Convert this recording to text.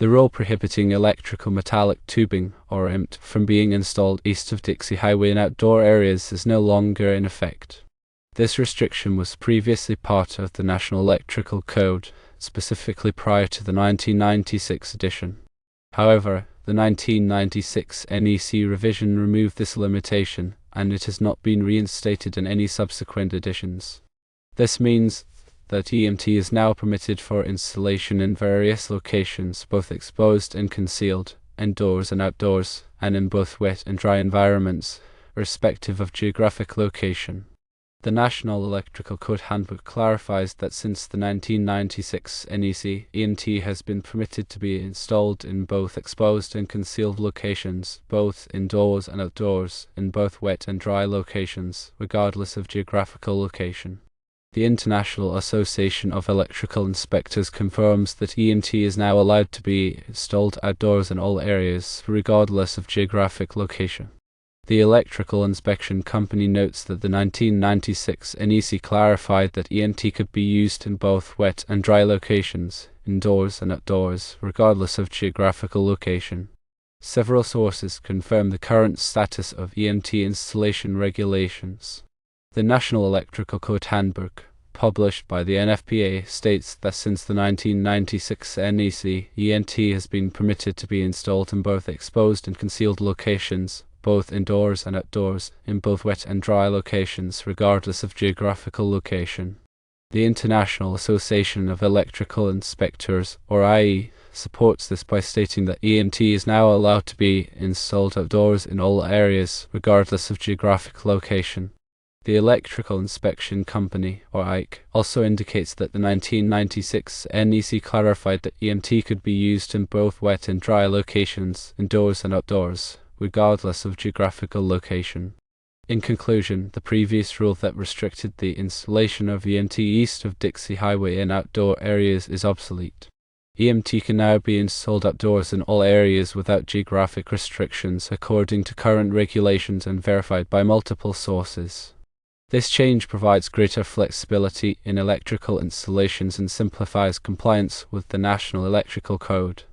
The rule prohibiting electrical metallic tubing, or EMT, from being installed east of Dixie Highway in outdoor areas is no longer in effect. This restriction was previously part of the National Electrical Code, specifically prior to the 1996 edition. However, the 1996 NEC revision removed this limitation, and it has not been reinstated in any subsequent editions. This means that EMT is now permitted for installation in various locations, both exposed and concealed, indoors and outdoors, and in both wet and dry environments, irrespective of geographic location. The National Electrical Code Handbook clarifies that since the 1996 NEC, EMT has been permitted to be installed in both exposed and concealed locations, both indoors and outdoors, in both wet and dry locations, regardless of geographical location. The International Association of Electrical Inspectors confirms that EMT is now allowed to be installed outdoors in all areas, regardless of geographic location. The Electrical Inspection Company notes that the 1996 NEC clarified that EMT could be used in both wet and dry locations, indoors and outdoors, regardless of geographical location. Several sources confirm the current status of EMT installation regulations. The National Electrical Code Handbook, published by the NFPA, states that since the 1996 NEC, EMT has been permitted to be installed in both exposed and concealed locations, both indoors and outdoors, in both wet and dry locations, regardless of geographical location. The International Association of Electrical Inspectors, or IAEI, supports this by stating that EMT is now allowed to be installed outdoors in all areas, regardless of geographic location. The Electrical Inspection Company, or IAEI, also indicates that the 1996 NEC clarified that EMT could be used in both wet and dry locations, indoors and outdoors, regardless of geographical location. In conclusion, the previous rule that restricted the installation of EMT east of Dixie Highway in outdoor areas is obsolete. EMT can now be installed outdoors in all areas without geographic restrictions according to current regulations and verified by multiple sources. This change provides greater flexibility in electrical installations and simplifies compliance with the National Electrical Code.